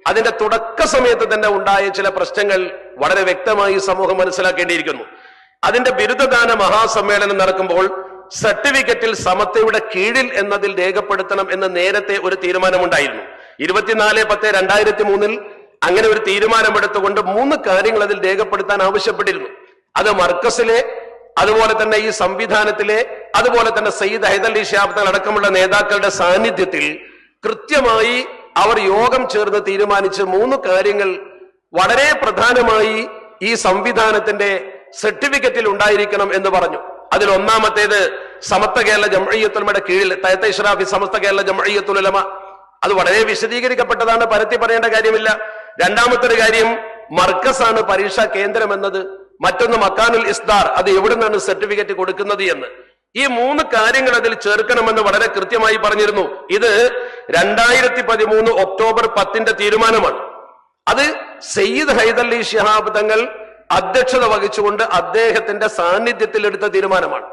അതിന്റെ തുടക്ക സമയത്ത് തന്നെ ഉണ്ടായ ചില പ്രശ്നങ്ങൾ വളരെ വ്യക്തമായി സമൂഹം മനസ്സിലാക്കേണ്ടിയിരിക്കുന്നു. അതിന്റെ ബിരുദദാന മഹാസമ്മേളനം നടക്കുമ്പോൾ സർട്ടിഫിക്കറ്റിൽ സമത്വയുടെ കീഴിൽ എന്നതിൽ രേഖപ്പെടുത്തണം എന്ന് നേരത്തെ ഒരു തീരുമാനമുണ്ടായിരുന്നു. 24/10/2003 അങ്ങനെ ഒരു തീരുമാനമെടുത്തുകൊണ്ട് 3 കാര്യങ്ങൾ അതിൽ രേഖപ്പെടുത്താൻ ആവശ്യപ്പെട്ടിരുന്നു. അത് മർക്കസിലെ, അതുപോലെ തന്നെ ഈ സംവിധാനത്തിലെ, അതുപോലെ തന്നെ സയ്യിദ് ഹൈദരലി ശിഹാബ് തങ്ങൾ അടക്കമുള്ള നേതാക്കളുടെ സാന്നിധ്യത്തിൽ കൃത്യമായി അവർ യോഗം ചേർന്ന് തീരുമാനിച്ച് 3 കാര്യങ്ങൾ വളരെ പ്രധാനമായി ഈ സംവിധാനത്തിന്റെ സർട്ടിഫിക്കറ്റിൽ ഉണ്ടായിരിക്കണം എന്ന് പറഞ്ഞു. അതിൽ ഒന്നാമത്തേത് സമസ്ത കേരള ജംഇയ്യത്തുൽ ഉലമയുടെ കീഴിൽ തഅത്ത ഇശ്റാഫി സമസ്ത കേരള ജംഇയ്യത്തുൽ ഉലമ, അത് വളരെ വിശദീകരിക്കപ്പെട്ടതാണ്, പരത്തി പറയേണ്ട കാര്യമില്ല. രണ്ടാമത്തെ ഒരു കാര്യം മർക്കസാണ് പരീക്ഷാ കേന്ദ്രം എന്നത്, മറ്റൊന്ന് മക്കാനുൽ ഇസ്ദാർ, അത് എവിടെ നിന്നാണ് സർട്ടിഫിക്കറ്റ് കൊടുക്കുന്നത് എന്ന്. ഈ 3 കാര്യങ്ങൾ അതിൽ ചേർക്കണമെന്ന് വളരെ കൃത്യമായി പറഞ്ഞിരുന്നു. ഇത് 2013 ഒക്ടോബർ 10 തീരുമാനമാണ്. അത് സയ്യിദ് ഹൈദരലി ശിഹാബ് തങ്ങൾ അധ്യക്ഷത വഹിച്ചുകൊണ്ട് അദ്ദേഹത്തിന്റെ സാന്നിധ്യത്തിൽ എടുത്ത തീരുമാനമാണ്.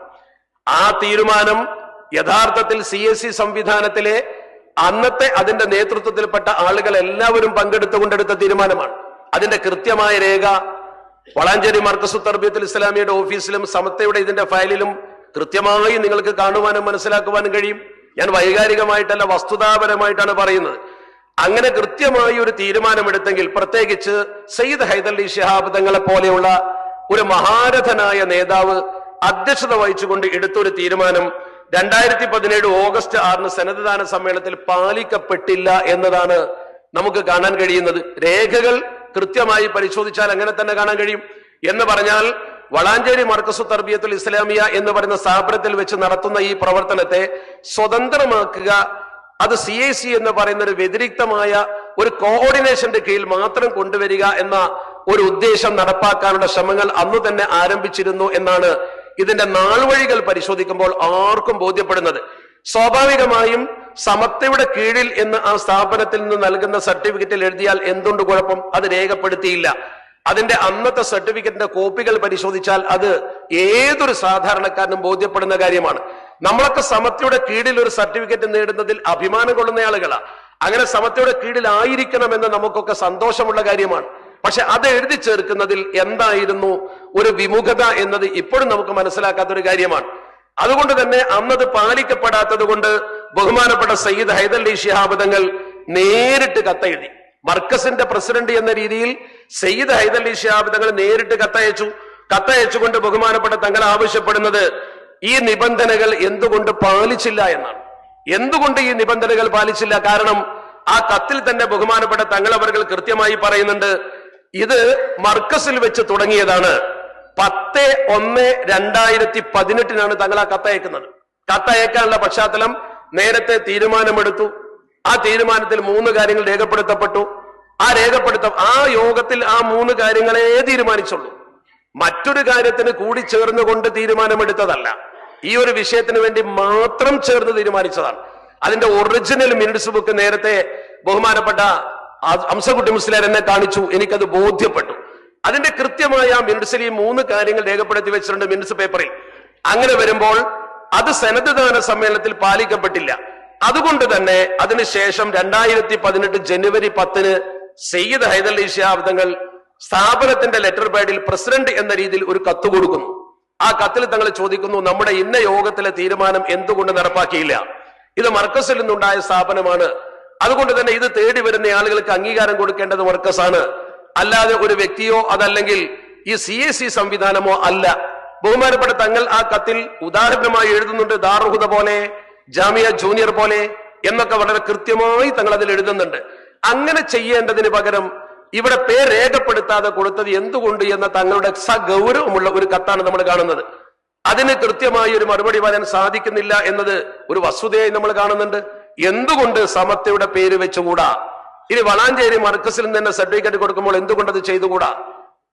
ആ തീരുമാനം യഥാർത്ഥത്തിൽ CSE സംവിധാനത്തിലെ അന്നത്തെ അതിന്റെ നേതൃത്വത്തിൽപ്പെട്ട ആളുകൾ എല്ലാവരും പങ്കെടുത്തുകൊണ്ടെടുത്ത തീരുമാനമാണ്. അതിന്റെ കൃത്യമായ രേഖ വളാഞ്ചേരി മർക്കസു തർബിയത്തുൽ ഇസ്ലാമിയുടെ ഓഫീസിലും സമത്വയുടെ ഇതിന്റെ ഫയലിലും കൃത്യമായി നിങ്ങൾക്ക് കാണുവാനും മനസ്സിലാക്കുവാനും കഴിയും. ഞാൻ വൈകാരികമായിട്ടല്ല, വസ്തുതാപരമായിട്ടാണ് പറയുന്നത്. അങ്ങനെ കൃത്യമായി ഒരു തീരുമാനമെടുത്തെങ്കിൽ, പ്രത്യേകിച്ച് സയ്യിദ് ഹൈദരലി ശിഹാബ് തങ്ങളെ പോലെയുള്ള ഒരു മഹാരഥനായ നേതാവ് അധ്യക്ഷത വഹിച്ചുകൊണ്ട് എടുത്തൊരു തീരുമാനം 2017 ഓഗസ്റ്റ് 6 സനദ്ദാന സമ്മേളനത്തിൽ പാലിക്കപ്പെട്ടില്ല എന്നതാണ് നമുക്ക് കാണാൻ കഴിയുന്നത്. രേഖകൾ കൃത്യമായി പരിശോധിച്ചാൽ അങ്ങനെ തന്നെ കാണാൻ കഴിയും. എന്ന് പറഞ്ഞാൽ വളാഞ്ചേരി മർക്കസു തർബിയത്തുൽ ഇസ്ലാമിയ എന്ന് പറയുന്ന സ്ഥാപനത്തിൽ വെച്ച് നടത്തുന്ന ഈ പ്രവർത്തനത്തെ സ്വതന്ത്രമാക്കുക, അത് CIC എന്ന് പറയുന്ന ഒരു വ്യതിരിക്തമായ ഒരു കോർഡിനേഷന്റെ കീഴിൽ മാത്രം കൊണ്ടുവരിക എന്ന ഒരു ഉദ്ദേശം നടപ്പാക്കാനുള്ള ശ്രമങ്ങൾ അന്നു തന്നെ ആരംഭിച്ചിരുന്നു എന്നാണ് ഇതിന്റെ നാൾവഴികൾ പരിശോധിക്കുമ്പോൾ ആർക്കും ബോധ്യപ്പെടുന്നത്. സ്വാഭാവികമായും സമത്വയുടെ കീഴിൽ എന്ന് ആ സ്ഥാപനത്തിൽ നിന്ന് നൽകുന്ന സർട്ടിഫിക്കറ്റിൽ എഴുതിയാൽ എന്തുകൊണ്ട് കുഴപ്പം? അത് രേഖപ്പെടുത്തിയില്ല. അതിന്റെ അന്നത്തെ സർട്ടിഫിക്കറ്റിന്റെ കോപ്പികൾ പരിശോധിച്ചാൽ അത് ഏതൊരു സാധാരണക്കാരനും ബോധ്യപ്പെടുന്ന കാര്യമാണ്. നമ്മളൊക്കെ സമത്വയുടെ കീഴിൽ ഒരു സർട്ടിഫിക്കറ്റ് നേടുന്നതിൽ അഭിമാനം കൊള്ളുന്ന ആളുകളാണ്. അങ്ങനെ സമത്വയുടെ കീഴിലായിരിക്കണമെന്ന് നമുക്കൊക്കെ സന്തോഷമുള്ള കാര്യമാണ്. പക്ഷെ അത് എഴുതി ചേർക്കുന്നതിൽ എന്തായിരുന്നു ഒരു വിമുഖത എന്നത് ഇപ്പോഴും നമുക്ക് മനസ്സിലാക്കാത്തൊരു കാര്യമാണ്. അതുകൊണ്ട് തന്നെ അന്നത് പാലിക്കപ്പെടാത്തത് കൊണ്ട് ബഹുമാനപ്പെട്ട സയ്യിദ് ഹൈദരലി ശിഹാബ് തങ്ങൾ നേരിട്ട് കത്തെഴുതി. മർക്കസിന്റെ പ്രസിഡന്റ് എന്ന രീതിയിൽ സയ്യിദ് ഹൈദരലി ശിഹാബ് തങ്ങൾ നേരിട്ട് കത്തയച്ചുകൊണ്ട് ബഹുമാനപ്പെട്ട തങ്ങൾ ആവശ്യപ്പെടുന്നത് ഈ നിബന്ധനകൾ എന്തുകൊണ്ട് പാലിച്ചില്ല എന്നാണ്. എന്തുകൊണ്ട് ഈ നിബന്ധനകൾ പാലിച്ചില്ല? കാരണം ആ കത്തിൽ തന്നെ ബഹുമാനപ്പെട്ട തങ്ങൾ അവർ കൃത്യമായി പറയുന്നുണ്ട്, ഇത് മർക്കസിൽ വെച്ച് തുടങ്ങിയതാണ്. 10/1/2018 തങ്ങൾ ആ കത്തയക്കുന്നത്. കത്തയക്കാനുള്ള പശ്ചാത്തലം നേരത്തെ തീരുമാനമെടുത്തു. ആ തീരുമാനത്തിൽ 3 കാര്യങ്ങൾ രേഖപ്പെടുത്തപ്പെട്ടു. ആ യോഗത്തിൽ ആ 3 കാര്യങ്ങളെ തീരുമാനിച്ചുള്ളൂ. മറ്റൊരു കാര്യത്തിന് കൂടി ചേർന്നുകൊണ്ട് തീരുമാനമെടുത്തതല്ല. ഈ ഒരു വിഷയത്തിന് വേണ്ടി മാത്രം ചേർന്ന് തീരുമാനിച്ചതാണ്. അതിന്റെ ഒറിജിനൽ മിനിറ്റ്സ് ബുക്ക് നേരത്തെ ബഹുമാനപ്പെട്ട അംസകുട്ടി മുസ്ലിയാർ എന്നെ കാണിച്ചു, എനിക്കത് ബോധ്യപ്പെട്ടു. അതിന്റെ കൃത്യമായ ആ മിനിറ്റ്സിൽ ഈ 3 കാര്യങ്ങൾ രേഖപ്പെടുത്തി വെച്ചിട്ടുണ്ട് മിനിറ്റ്സ് പേപ്പറിൽ. അങ്ങനെ വരുമ്പോൾ അത് സനദ്ദാന സമ്മേളനത്തിൽ പാലിക്കപ്പെട്ടില്ല. അതുകൊണ്ട് തന്നെ അതിനുശേഷം 2018 ജനുവരി 10 സയ്യിദ് ഹൈദരലി ശിഹാബ് തങ്ങൾ സ്ഥാപനത്തിന്റെ ലെറ്റർ പാഡിൽ പ്രസിഡന്റ് എന്ന രീതിയിൽ ഒരു കത്ത് കൊടുക്കുന്നു. ആ കത്തിൽ തങ്ങൾ ചോദിക്കുന്നു, നമ്മുടെ ഇന്ന യോഗത്തിലെ തീരുമാനം എന്തുകൊണ്ട് നടപ്പാക്കിയില്ല? ഇത് മർക്കസിൽ നിന്നുണ്ടായ സ്ഥാപനമാണ്. അതുകൊണ്ട് തന്നെ ഇത് തേടി വരുന്ന ആളുകൾക്ക് അംഗീകാരം കൊടുക്കേണ്ടത് മർക്കസാണ്, അല്ലാതെ ഒരു വ്യക്തിയോ അതല്ലെങ്കിൽ ഈ CSE സംവിധാനമോ അല്ല. ബഹുമാനപ്പെട്ട തങ്ങൾ ആ കത്തിൽ ഉദാഹരണമായി എഴുതുന്നുണ്ട്, ദാറുഹുദ പോലെ, ജാമിയ ജൂനിയർ പോലെ എന്നൊക്കെ വളരെ കൃത്യമായി തങ്ങൾ അതിൽ എഴുതുന്നുണ്ട്. അങ്ങനെ ചെയ്യേണ്ടതിന് പകരം ഇവിടെ പേര് രേഖപ്പെടുത്താതെ കൊടുത്തത് എന്തുകൊണ്ട് എന്ന തങ്ങളുടെ സഗൗരവമുള്ള ഒരു കത്താണ് നമ്മൾ കാണുന്നത്. അതിന് കൃത്യമായി ഒരു മറുപടി പറയാൻ സാധിക്കുന്നില്ല എന്നത് ഒരു വസ്തുതയായി നമ്മൾ കാണുന്നുണ്ട്. എന്തുകൊണ്ട് സമത്വയുടെ പേര് വെച്ചുകൂടാ? ഇനി വളാഞ്ചേരി മർക്കസിൽ നിന്ന് തന്നെ സർട്ടിഫിക്കറ്റ് കൊടുക്കുമ്പോൾ എന്തുകൊണ്ട് അത് ചെയ്തുകൂടാ?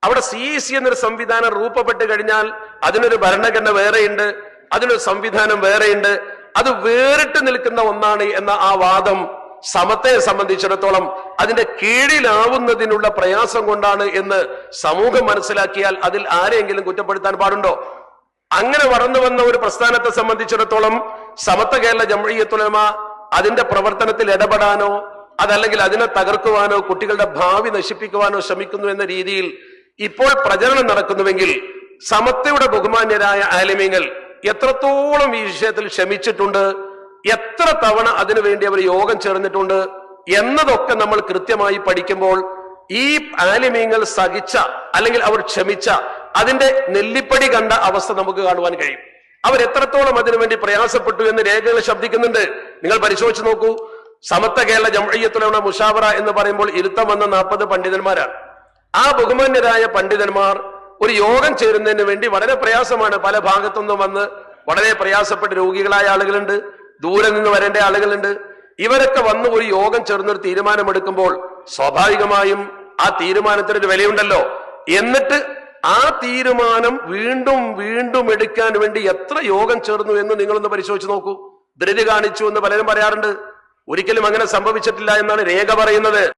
അവിടെ CSE എന്നൊരു സംവിധാനം രൂപപ്പെട്ട് കഴിഞ്ഞാൽ അതിനൊരു ഭരണഘടന വേറെയുണ്ട്, അതിനൊരു സംവിധാനം വേറെയുണ്ട്, അത് വേറിട്ട് നിൽക്കുന്ന ഒന്നാണ് എന്ന ആ വാദം സമത്വയെ സംബന്ധിച്ചിടത്തോളം അതിന്റെ കീഴിലാവുന്നതിനുള്ള പ്രയാസം കൊണ്ടാണ് എന്ന് സമൂഹം മനസ്സിലാക്കിയാൽ അതിൽ ആരെയെങ്കിലും കുറ്റപ്പെടുത്താൻ പാടുണ്ടോ? അങ്ങനെ വളർന്നു വന്ന ഒരു പ്രസ്ഥാനത്തെ സംബന്ധിച്ചിടത്തോളം സമത്വ കേരള ജംഇയ്യത്തുൽ ഉലമ അതിന്റെ പ്രവർത്തനത്തിൽ ഇടപെടാനോ അതല്ലെങ്കിൽ അതിനെ തകർക്കുവാനോ കുട്ടികളുടെ ഭാവി നശിപ്പിക്കുവാനോ ശ്രമിക്കുന്നു എന്ന രീതിയിൽ ഇപ്പോൾ പ്രചരണം നടക്കുന്നുവെങ്കിൽ സമത്വയുടെ ബഹുമാന്യരായ ആലിമീങ്ങൾ എത്രത്തോളം ഈ വിഷയത്തിൽ ക്ഷമിച്ചിട്ടുണ്ട്, എത്ര തവണ അതിനുവേണ്ടി അവർ യോഗം ചേർന്നിട്ടുണ്ട് എന്നതൊക്കെ നമ്മൾ കൃത്യമായി പഠിക്കുമ്പോൾ ഈ ആലിമീങ്ങൾ സഹിച്ച അല്ലെങ്കിൽ അവർ ക്ഷമിച്ച അതിന്റെ നെല്ലിപ്പടി കണ്ട അവസ്ഥ നമുക്ക് കാണുവാൻ കഴിയും. അവർ എത്രത്തോളം അതിനുവേണ്ടി പ്രയാസപ്പെട്ടു എന്ന് രേഖകൾ ശബ്ദിക്കുന്നുണ്ട്. നിങ്ങൾ പരിശോധിച്ച് നോക്കൂ. സമത്വ കേരള ജംഇയ്യത്തുൽ ഉലമ മുഷാവറ എന്ന് പറയുമ്പോൾ ഇരുത്തം വന്ന 40 പണ്ഡിതന്മാരാണ്. ആ ബഹുമാന്യരായ പണ്ഡിതന്മാർ ഒരു യോഗം ചേരുന്നതിന് വേണ്ടി വളരെ പ്രയാസമാണ്. പല ഭാഗത്തുനിന്നും വന്ന് വളരെ പ്രയാസപ്പെട്ട രോഗികളായ ആളുകളുണ്ട്, ദൂരെ നിന്ന് വരേണ്ട ആളുകളുണ്ട്. ഇവരൊക്കെ വന്ന് ഒരു യോഗം ചേർന്നൊരു തീരുമാനമെടുക്കുമ്പോൾ സ്വാഭാവികമായും ആ തീരുമാനത്തിനൊരു വിലയുണ്ടല്ലോ. എന്നിട്ട് ആ തീരുമാനം വീണ്ടും വീണ്ടും എടുക്കാൻ വേണ്ടി എത്ര യോഗം ചേർന്നു എന്ന് നിങ്ങളൊന്ന് പരിശോധിച്ച് നോക്കൂ. ധൃതി കാണിച്ചു എന്ന് പലരും പറയാറുണ്ട്. ഒരിക്കലും അങ്ങനെ സംഭവിച്ചിട്ടില്ല എന്നാണ് രേഖ പറയുന്നത്.